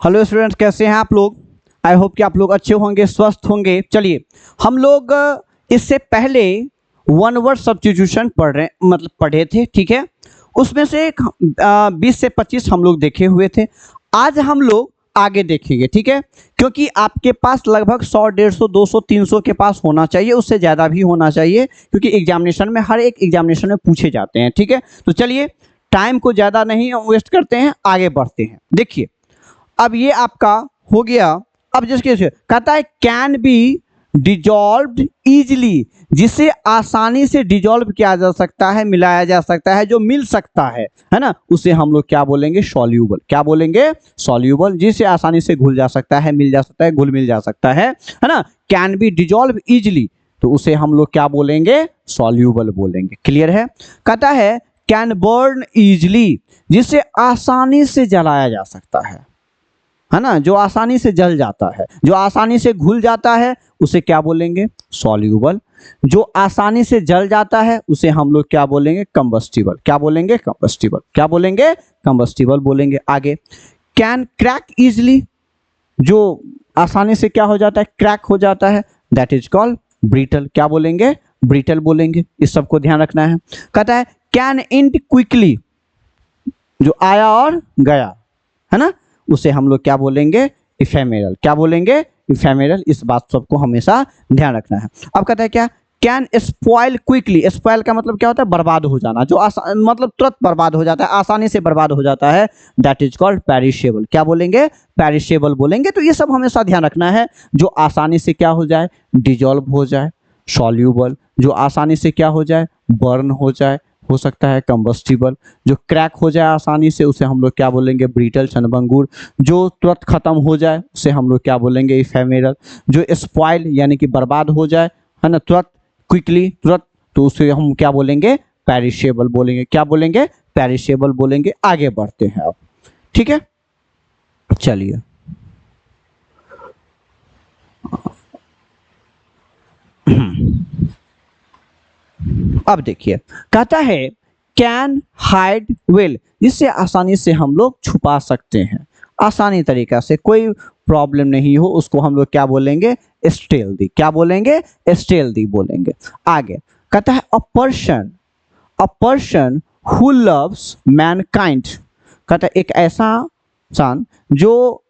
Hello students, कैसे हैं आप लोग। आई होप कि आप लोग अच्छे होंगे, स्वस्थ होंगे। चलिए, हम लोग इससे पहले वन वर्ड सब्स्टिट्यूशन पढ़े थे, ठीक है। उसमें से 20 से 25 हम लोग देखे हुए थे। आज हम लोग आगे देखेंगे, ठीक है, क्योंकि आपके पास लगभग 100, 150, 200, 300 के पास होना चाहिए, उससे ज़्यादा भी होना चाहिए, क्योंकि एग्जामिनेशन में हर एक एग्जामिनेशन में पूछे जाते हैं, ठीक है। तो चलिए, टाइम को ज़्यादा नहीं वेस्ट करते हैं, आगे बढ़ते हैं। देखिए, अब ये आपका हो गया। अब जिसके कहता है कैन बी डिजॉल्व्ड इजिली, जिसे आसानी से डिजॉल्व किया जा सकता है, मिलाया जा सकता है, जो मिल सकता है ना, उसे हम लोग क्या बोलेंगे, सॉल्यूबल। क्या बोलेंगे, सॉल्यूबल। जिसे आसानी से घुल जा सकता है, मिल जा सकता है, घुल मिल जा सकता है ना। कैन बी डिजॉल्व इजिली, तो उसे हम लोग क्या बोलेंगे, सॉल्यूबल बोलेंगे। क्लियर है। कहता है कैन बर्न इजिली, जिसे आसानी से जलाया जा सकता है ना, जो आसानी से जल जाता है, जो आसानी से घुल जाता है, उसे क्या बोलेंगे, सॉल्यूबल। जो आसानी से जल जाता है उसे हम लोग क्या बोलेंगे, कंबस्टिबल। क्या बोलेंगे, कंबस्टिबल। क्या बोलेंगे, कंबस्टिबल बोलेंगे। आगे, कैन क्रैक इजिली, जो आसानी से क्या हो जाता है, क्रैक हो जाता है, दैट इज कॉल्ड ब्रिटल। क्या बोलेंगे, ब्रिटल बोलेंगे। इस सबको ध्यान रखना है। कहता है कैन एंड क्विकली, जो आया और गया है ना, उसे हम लोग क्या बोलेंगे, इफेमेरल। क्या बोलेंगे, इफेमेरल। इस बात सबको हमेशा ध्यान रखना है। अब कहता है क्या, कैन स्पॉइल क्विकली। स्पॉइल का मतलब क्या होता है, बर्बाद हो जाना, जो मतलब तुरंत बर्बाद हो जाता है, आसानी से बर्बाद हो जाता है, दैट इज कॉल्ड पेरिशेबल। क्या बोलेंगे, पेरिशेबल बोलेंगे। तो ये सब हमेशा ध्यान रखना है। जो आसानी से क्या हो जाए, डिजॉल्व हो जाए, सॉल्यूबल। जो आसानी से क्या हो जाए, बर्न हो जाए, हो सकता है कंबस्टिबल। जो क्रैक हो जाए आसानी से, उसे हम लोग क्या बोलेंगे, ब्रिटल, क्षणभंगुर। जो तुरंत खत्म हो जाए, उसे हम लोग क्या बोलेंगे, इफेमेरल। जो स्पॉइल यानी कि बर्बाद हो जाए, है ना, तुरंत, क्विकली, तुरंत, तो उसे हम क्या बोलेंगे, पेरिशेबल बोलेंगे। क्या बोलेंगे, पेरिशेबल बोलेंगे। आगे बढ़ते हैं अब, ठीक है। चलिए, अब देखिए, कहता है कैन हाइड वेल, जिससे आसानी से हम लोग छुपा सकते हैं, आसानी तरीका से, कोई प्रॉब्लम नहीं हो, उसको हम लोग क्या बोलेंगे, स्टेल्दी। क्या बोलेंगे, स्टेल्दी बोलेंगे। आगे कहता है a person who loves Mankind, कहता है एक ऐसा इंसान जो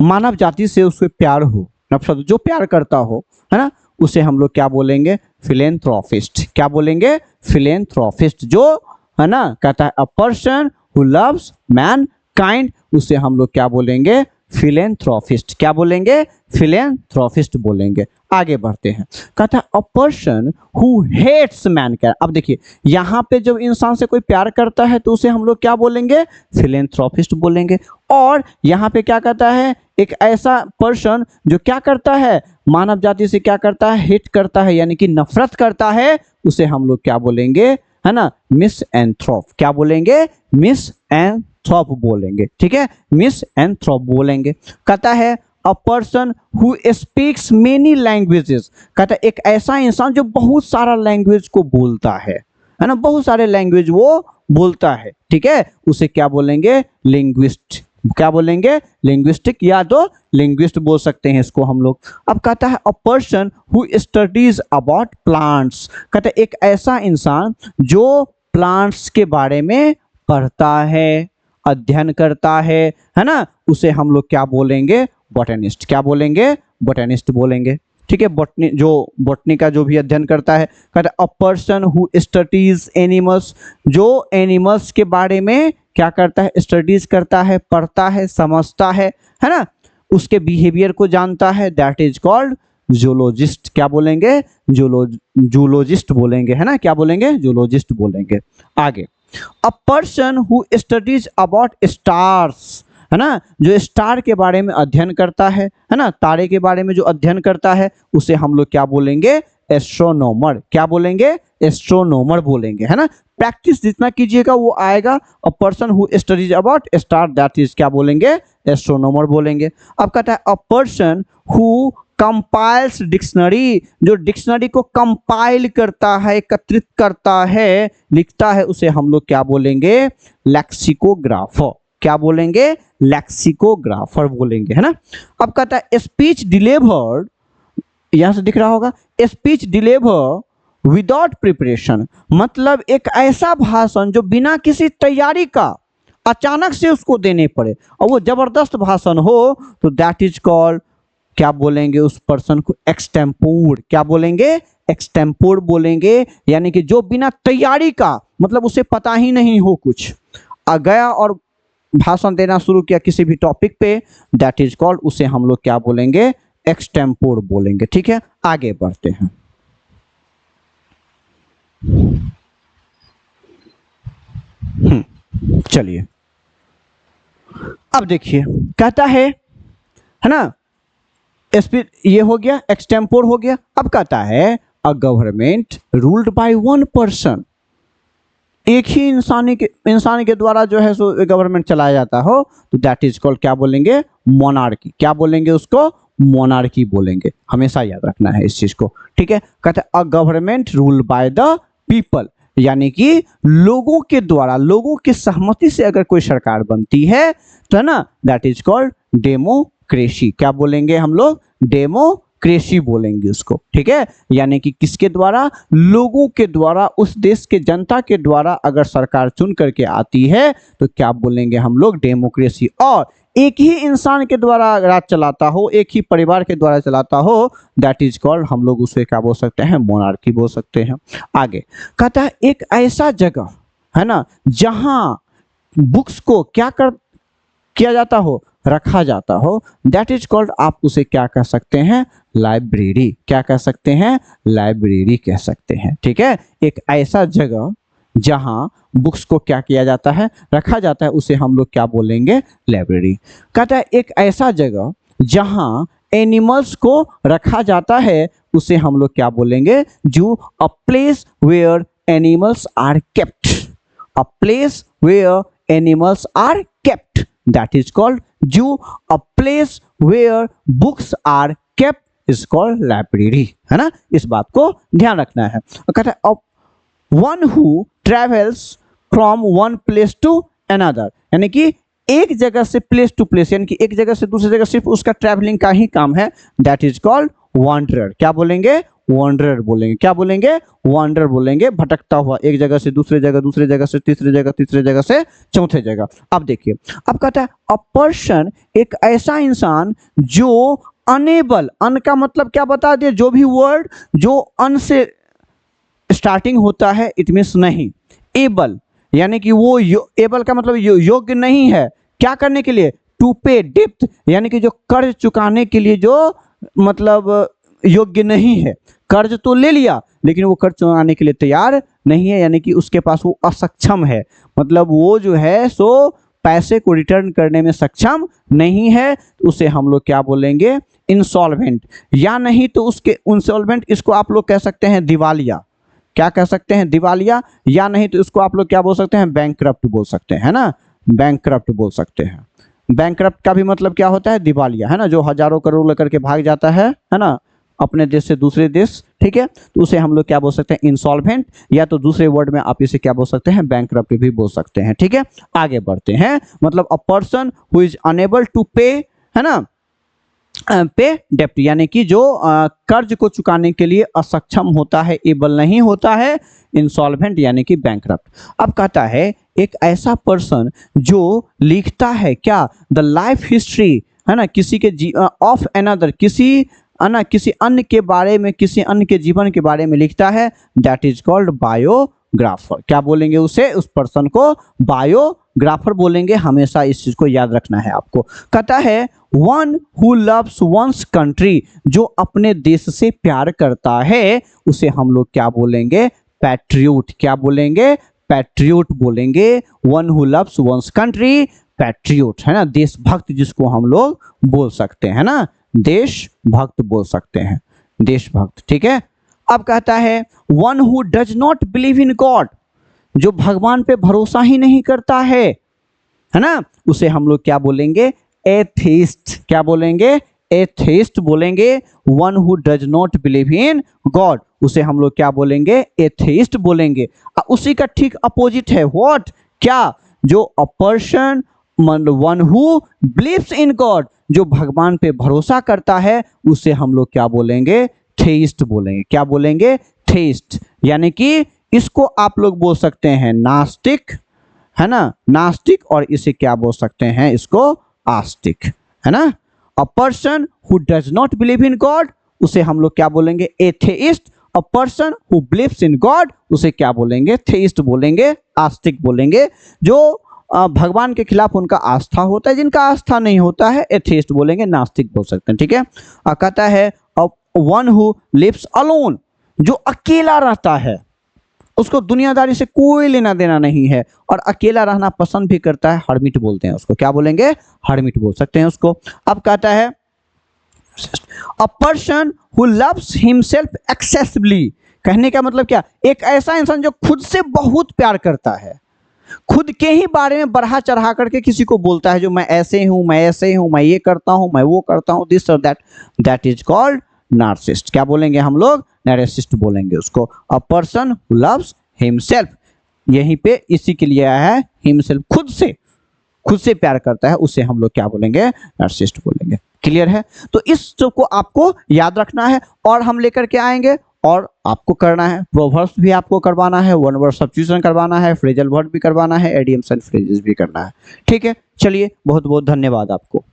मानव जाति से उससे प्यार हो, नफरत, जो प्यार करता हो, है ना, उसे हम लोग क्या बोलेंगे, फिलेंथ्रोपिस्ट। क्या बोलेंगे, फिलेंथ्रोपिस्ट। जो है ना, कहता है a person who loves man kind, उसे हम लोग क्या बोलेंगे, फिलेंथ्रोपिस्ट। क्या बोलेंगे, फिलेंथ्रोपिस्ट बोलेंगे। आगे बढ़ते हैं। कहता है a person who hates mankind. अब देखिए, यहाँ पे जब इंसान से कोई प्यार करता है तो उसे हम लोग क्या बोलेंगे, फिलेंथ्रोपिस्ट बोलेंगे। और यहाँ पे क्या कहता है, एक ऐसा पर्सन जो क्या करता है, मानव जाति से क्या करता है, हेट करता है, यानी कि नफरत करता है, उसे हम लोग क्या बोलेंगे, है ना, मिस एंथ्रोप। क्या बोलेंगे, मिस एंथ्रोप बोलेंगे। ठीक है, मिस एंथ्रोप बोलेंगे। कहता है a person who speaks many languages, कहता है एक ऐसा इंसान जो बहुत सारा लैंग्वेज को बोलता है ना, बहुत सारे लैंग्वेज वो बोलता है, ठीक है, उसे क्या बोलेंगे, लिंग्विस्ट। क्या बोलेंगे, लिंग्विस्टिक, या तो लिंग्विस्ट बोल सकते हैं इसको हम लोग। अब कहता है a person who studies about plants, कहता है एक ऐसा इंसान जो प्लांट्स के बारे में पढ़ता है, अध्ययन करता है ना, उसे हम लोग क्या बोलेंगे, बॉटनिस्ट। क्या बोलेंगे, बॉटनिस्ट बोलेंगे। ठीक है, बॉटनी, जो बॉटनी का जो भी अध्ययन करता है। कहता है a person who studies animals, जो एनिमल्स के बारे में क्या करता है, स्टडीज करता है, पढ़ता है, समझता है ना, उसके बिहेवियर को जानता है, दैट इज कॉल्ड जूलॉजिस्ट। क्या बोलेंगे, जूलॉजिस्ट बोलेंगे, है ना, क्या बोलेंगे, जूलॉजिस्ट बोलेंगे। आगे, अ person who studies about stars, है ना, जो स्टार के बारे में अध्ययन करता है ना, तारे के बारे में जो अध्ययन करता है, उसे हम लोग क्या बोलेंगे, एस्ट्रोनॉमर। क्या बोलेंगे, एस्ट्रोनॉमर बोलेंगे, है ना। प्रैक्टिस जितना कीजिएगा वो आएगा। अ person who studies about star, that is क्या बोलेंगे, एस्ट्रोनॉमर बोलेंगे। अब कहता है a person who compiles dictionary, जो डिक्शनरी को कंपाइल करता है, एकत्रित करता है, लिखता है, उसे हम लोग क्या बोलेंगे, लेक्सिकोग्राफर। क्या बोलेंगे, लेक्सिकोग्राफर बोलेंगे, है ना। अब कहता है स्पीच डिलीवर्ड, यहां से दिख रहा होगा, स्पीच डिलीवर विदाउट प्रिपरेशन, मतलब एक ऐसा भाषण जो बिना किसी तैयारी का अचानक से उसको देने पड़े और वो जबरदस्त भाषण हो, तो दैट इज कॉल्ड, क्या बोलेंगे उस पर्सन को, एक्सटेम्पोर। क्या बोलेंगे, एक्सटेम्पोर बोलेंगे, यानी कि जो बिना तैयारी का, मतलब उसे पता ही नहीं हो कुछ, आ गया और भाषण देना शुरू किया किसी भी टॉपिक पे, दैट इज कॉल्ड, उसे हम लोग क्या बोलेंगे, एक्सटेम्पोर बोलेंगे। ठीक है, आगे बढ़ते हैं। चलिए अब देखिए, कहता है ना, ये हो गया, एक्सटेम्पोर हो गया। अब कहता है a government ruled by one person, एक ही इंसान के द्वारा जो है सो गवर्नमेंट चलाया जाता हो, तो दैट इज कॉल्ड, क्या बोलेंगे, मोनार्की। क्या बोलेंगे उसको, मोनार्की बोलेंगे, हमेशा याद रखना है इस चीज को। ठीक है, कहते हैं a government ruled by the people, यानी कि लोगों के द्वारा, लोगों की सहमति से अगर कोई सरकार बनती है तो, है ना, दैट इज कॉल्ड डेमोक्रेसी। क्या बोलेंगे हम लोग, डेमोक्रेसी बोलेंगे उसको। ठीक है, यानी कि किसके द्वारा, लोगों के द्वारा, उस देश के जनता के द्वारा अगर सरकार चुन करके आती है तो क्या बोलेंगे हम लोग, डेमोक्रेसी। और एक ही इंसान के द्वारा राज चलाता हो, एक ही परिवार के द्वारा चलाता हो, दैट इज कॉल्ड, हम लोग उसे क्या बोल सकते हैं, मोनार्की बोल सकते हैं। आगे कहता है एक ऐसा जगह, है ना, जहां बुक्स को क्या किया जाता हो, रखा जाता हो, दैट इज कॉल्ड, आप उसे क्या कह सकते हैं, लाइब्रेरी। क्या कह सकते हैं, लाइब्रेरी कह सकते हैं। ठीक है, एक ऐसा जगह जहां बुक्स को क्या किया जाता है, रखा जाता है, उसे हम लोग क्या बोलेंगे, लाइब्रेरी। कहता है एक ऐसा जगह जहां एनिमल्स को रखा जाता है, उसे हम लोग क्या बोलेंगे, zoo. A place where animals are kept, a place where animals are kept, that is called zoo. A place where books are kept is called library, है ना, इस बात को ध्यान रखना है। कहता है one who travels from one place to another, यानी कि एक जगह से प्लेस टू प्लेस, यानी कि एक जगह से दूसरी जगह सिर्फ उसका ट्रैवलिंग का ही काम है, दैट इज कॉल्ड वॉन्डरर। क्या बोलेंगे, वॉन्डरर बोलेंगे। क्या बोलेंगे, वॉन्डरर बोलेंगे, भटकता हुआ, एक जगह से दूसरी जगह, दूसरी जगह से तीसरी जगह, तीसरी जगह से चौथे जगह। अब देखिए, अब कहता है अ पर्सन, एक ऐसा इंसान जो अनेबल, अन का मतलब क्या बता दिए, जो भी वर्ड जो अन से स्टार्टिंग होता है, इट मीन्स नहीं, एबल, यानी कि वो एबल का मतलब योग्य नहीं है, क्या करने के लिए, टू पे डेप्थ, यानी कि जो कर्ज चुकाने के लिए जो मतलब योग्य नहीं है, कर्ज तो ले लिया लेकिन वो कर्ज चुकाने के लिए तैयार नहीं है, यानी कि उसके पास वो असक्षम है, मतलब वो जो है सो पैसे को रिटर्न करने में सक्षम नहीं है, तो उसे हम लोग क्या बोलेंगे, इंसॉल्वेंट। या नहीं तो उसके इंसॉल्वेंट, इसको आप लोग कह सकते हैं दिवालिया। क्या कह सकते हैं, दिवालिया। या नहीं तो इसको आप लोग क्या बोल सकते हैं, बैंकक्रप्ट बोल सकते हैं, है ना, बैंकक्रप्ट बोल सकते हैं। बैंकक्रप्ट का भी मतलब क्या होता है, दिवालिया, है ना, जो हजारों करोड़ लेकर के भाग जाता है ना, अपने देश से दूसरे देश। ठीक है, तो उसे हम लोग क्या बोल सकते हैं, इंसॉल्वेंट, या तो दूसरे वर्ड में आप इसे क्या बोल सकते हैं, बैंकक्रप्ट भी बोल सकते हैं। ठीक है, आगे बढ़ते हैं। मतलब a person who is unable to pay, है ना, पे डेप्ट, यानी कि जो कर्ज को चुकाने के लिए असक्षम होता है, एबल नहीं होता है, इंसॉल्वेंट यानी कि बैंकक्रप्ट। अब कहता है एक ऐसा पर्सन जो लिखता है क्या, द लाइफ हिस्ट्री, है ना, किसी के ऑफ अनदर, किसी किसी अन्य के बारे में, किसी अन्य के जीवन के बारे में लिखता है, दैट इज कॉल्ड बायोग्राफर। क्या बोलेंगे उसे, उस पर्सन को बायोग्राफर बोलेंगे, हमेशा इस चीज को याद रखना है आपको। कहता है one who loves one's country, जो अपने देश से प्यार करता है, उसे हम लोग क्या बोलेंगे, पैट्रियोट। क्या बोलेंगे, पैट्रियोट बोलेंगे। One who loves one's country, patriot, है ना, देशभक्त जिसको हम लोग बोल सकते हैं ना, देशभक्त बोल सकते हैं, देशभक्त। ठीक है, अब कहता है one who does not believe in God, जो भगवान पे भरोसा ही नहीं करता है ना, उसे हम लोग क्या बोलेंगे, एथेइस्ट। क्या बोलेंगे, एथेइस्ट बोलेंगे। One who does not believe in God, उसे हम लोग क्या बोलेंगे, एथेइस्ट बोलेंगे। उसी का ठीक अपोजिट है व्हाट, क्या, जो a person one who believes in God, जो भगवान पे भरोसा करता है उसे हम लोग क्या बोलेंगे, थेइस्ट बोलेंगे। क्या बोलेंगे, थेइस्ट। यानी कि इसको आप लोग बोल सकते हैं नास्तिक, है ना, नास्तिक, और इसे क्या बोल सकते हैं, इसको आस्तिक, है ना। अ person who does not believe in God उसे हम लोग क्या बोलेंगे, atheist. A person who believes in God उसे क्या बोलेंगे, थेइस्ट बोलेंगे, आस्तिक बोलेंगे। जो भगवान के खिलाफ उनका आस्था होता है, जिनका आस्था नहीं होता है एथेइस्ट बोलेंगे, नास्तिक बोल सकते हैं, ठीक है। कहता है वन हु लिव्स अलोन, जो अकेला रहता है, उसको दुनियादारी से कोई लेना देना नहीं है और अकेला रहना पसंद भी करता है, हर्मिट बोलते हैं उसको। क्या बोलेंगे, हर्मिट बोल सकते हैं उसको। अब कहता है a person who loves himself excessively, कहने का मतलब क्या, एक ऐसा इंसान जो खुद से बहुत प्यार करता है, खुद के ही बारे में बढ़ा चढ़ा करके किसी को बोलता है, जो मैं ऐसे हूं, मैं ऐसे हूं, मैं ये करता हूं, मैं वो करता हूं, दिस और that, that is called narcissist. क्या बोलेंगे हम लोग, नार्सिसिस्ट बोलेंगे उसको। अ पर्सन हु लव्स हिमसेल्फ, यहीं पे इसी के लिए आया है, हिमसेल्फ, खुद से प्यार करता है, उसे हम लोग क्या बोलेंगे, नार्सिसिस्ट बोलेंगे। क्लियर है। तो इस सब को आपको याद रखना है और हम लेकर के आएंगे और आपको करना है, प्रोवर्ब्स भी आपको करवाना है, वन वर्ड सब्स्टिट्यूशन करवाना है, फ्रेजल वर्ड भी करवाना है, एडियम्स एंड फ्रेजेस भी करना है। ठीक है, चलिए बहुत बहुत धन्यवाद आपको।